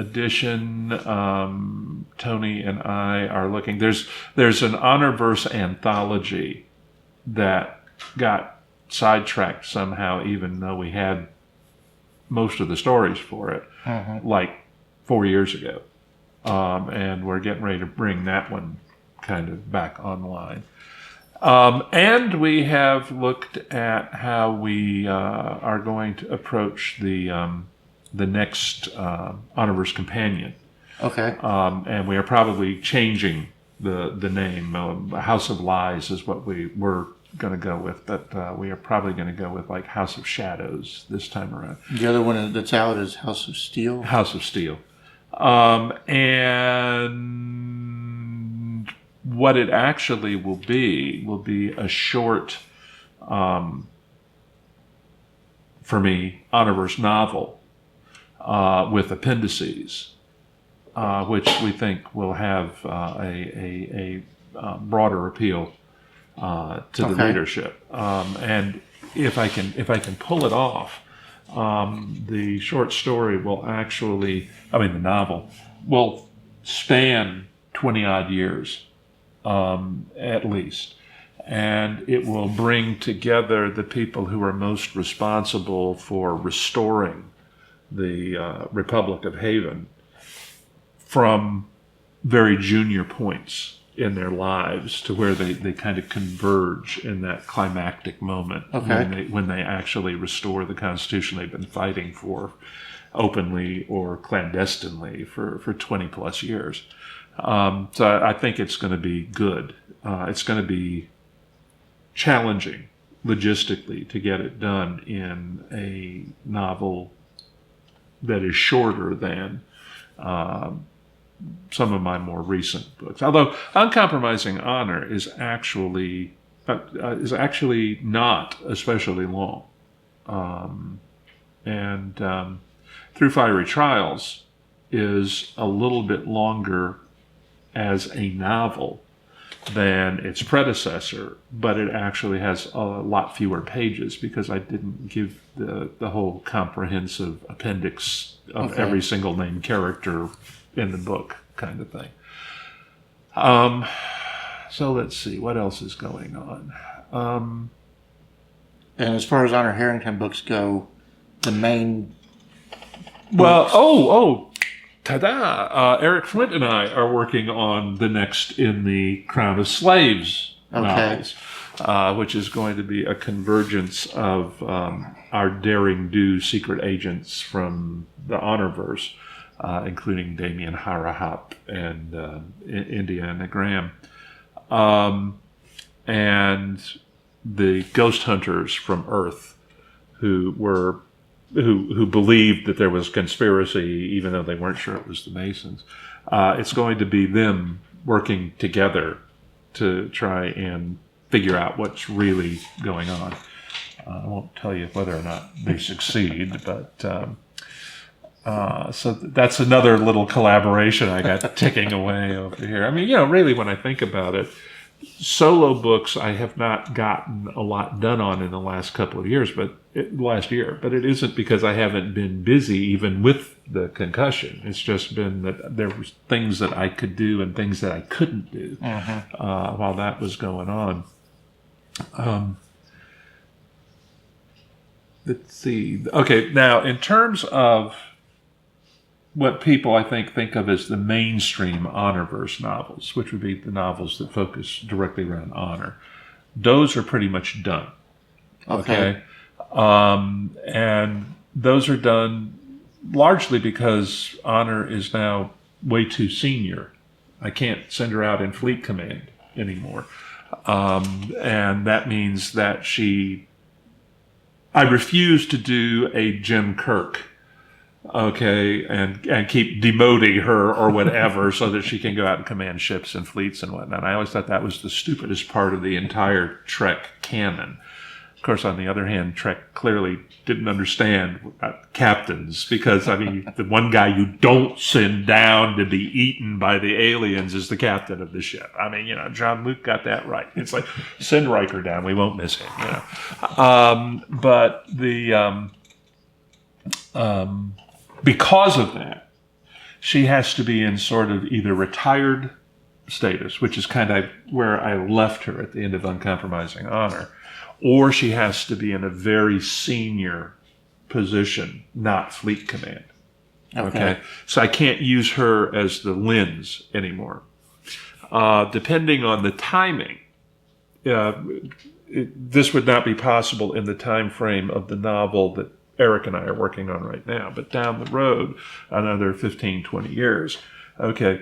edition. Tony and I are looking. There's an Honorverse anthology that got sidetracked somehow, even though we had most of the stories for it, like 4 years ago. And we're getting ready to bring that one kind of back online. And we have looked at how we are going to approach the next Honorverse companion. Okay. And we are probably changing the name. House of Lies is what we were going to go with, but we are probably going to go with like House of Shadows this time around. The other one that's out is House of Steel. House of Steel. And what it actually will be a short, for me, Honorverse novel with appendices, which we think will have a broader appeal to the readership. And if I can pull it off, the short story will the novel will span 20 odd years, at least. And it will bring together the people who are most responsible for restoring the Republic of Haven from very junior points in their lives to where they kind of converge in that climactic moment when they actually restore the Constitution they've been fighting for openly or clandestinely for 20 plus years. So I think it's going to be good. It's going to be challenging logistically to get it done in a novel that is shorter than some of my more recent books. Although Uncompromising Honor is actually not especially long. And Through Fiery Trials is a little bit longer as a novel than its predecessor, but it actually has a lot fewer pages because I didn't give the whole comprehensive appendix of every single named character in the book kind of thing. So let's see, what else is going on? And as far as Honor Harrington books go, the main... Ta-da! Eric Flint and I are working on the next in the Crown of Slaves novels, which is going to be a convergence of our daring-do secret agents from the Honorverse, including Damien Harahap and Indiana Graham, and the ghost hunters from Earth, who believed that there was conspiracy, even though they weren't sure it was the Masons. It's going to be them working together to try and figure out what's really going on. I won't tell you whether or not they succeed, but so that's another little collaboration I got ticking away over here. I mean, really, when I think about it, solo books I have not gotten a lot done on in the last couple of years, last year. But it isn't because I haven't been busy, even with the concussion. It's just been that there was things that I could do and things that I couldn't do while that was going on. Let's see. Okay, now in terms of what people, I think of as the mainstream Honorverse novels, which would be the novels that focus directly around honor. Those are pretty much done. Okay? And those are done largely because Honor is now way too senior. I can't send her out in Fleet Command anymore. And that means that I refuse to do a Jim Kirk, and keep demoting her or whatever so that she can go out and command ships and fleets and whatnot. I always thought that was the stupidest part of the entire Trek canon. Of course, on the other hand, Trek clearly didn't understand captains because, the one guy you don't send down to be eaten by the aliens is the captain of the ship. John Luke got that right. It's like, send Riker down. We won't miss him, But because of that, she has to be in sort of either retired status, which is kind of where I left her at the end of Uncompromising Honor, or she has to be in a very senior position, not fleet command. Okay. So I can't use her as the lens anymore. Depending on the timing, this would not be possible in the time frame of the novel that Eric and I are working on right now, but down the road, another 15, 20 years, okay,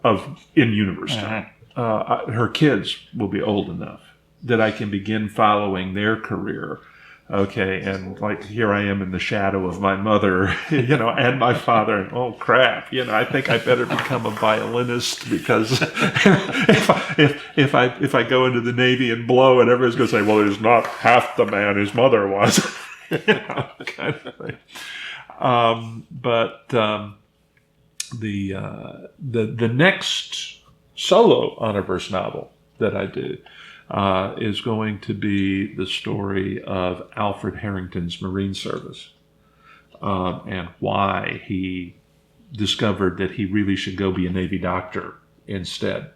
of in-universe time, her kids will be old enough that I can begin following their career. Okay, and like here I am in the shadow of my mother, and my father, and oh crap, I think I better become a violinist because if I go into the Navy and blow, and everybody's going to say, well, he's not half the man his mother was, kind of thing. The next solo Honorverse novel that I do is going to be the story of Alfred Harrington's Marine Service and why he discovered that he really should go be a Navy doctor instead.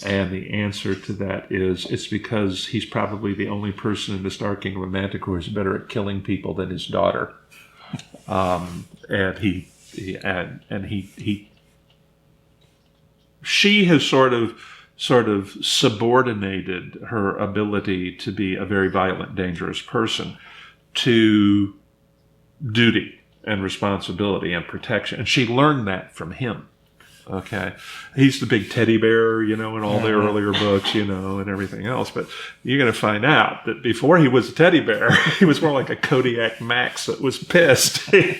And the answer to that is it's because he's probably the only person in the Star-King Romantic who is better at killing people than his daughter. She has sort of subordinated her ability to be a very violent, dangerous person to duty and responsibility and protection. And she learned that from him. Okay. He's the big teddy bear, in all their earlier books, and everything else. But you're going to find out that before he was a teddy bear, he was more like a Kodiak Max that was pissed, He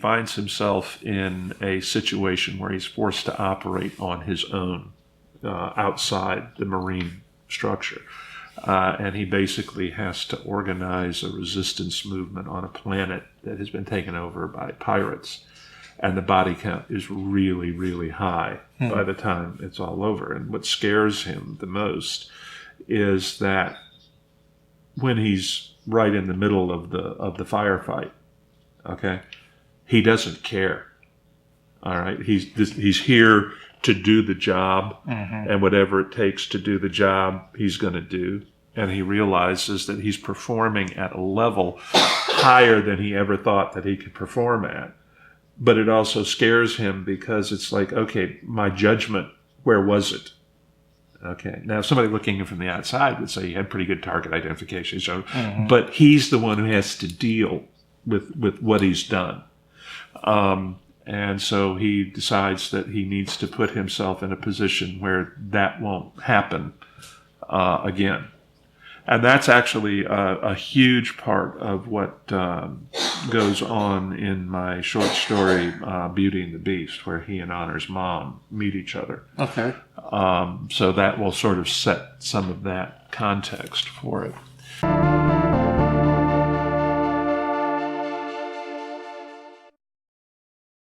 finds himself in a situation where he's forced to operate on his own outside the Marine structure. And he basically has to organize a resistance movement on a planet that has been taken over by pirates. And the body count is really, really high by the time it's all over. And what scares him the most is that when he's right in the middle of the firefight, okay, he doesn't care. All right, he's here to do the job, and whatever it takes to do the job, he's going to do. And he realizes that he's performing at a level higher than he ever thought that he could perform at. But it also scares him because it's like, okay, my judgment, where was it? Okay, now somebody looking in from the outside would say he had pretty good target identification, so, but he's the one who has to deal with what he's done. And so he decides that he needs to put himself in a position where that won't happen again. And that's actually a huge part of what goes on in my short story, Beauty and the Beast, where he and Honor's mom meet each other. Okay. So that will sort of set some of that context for it.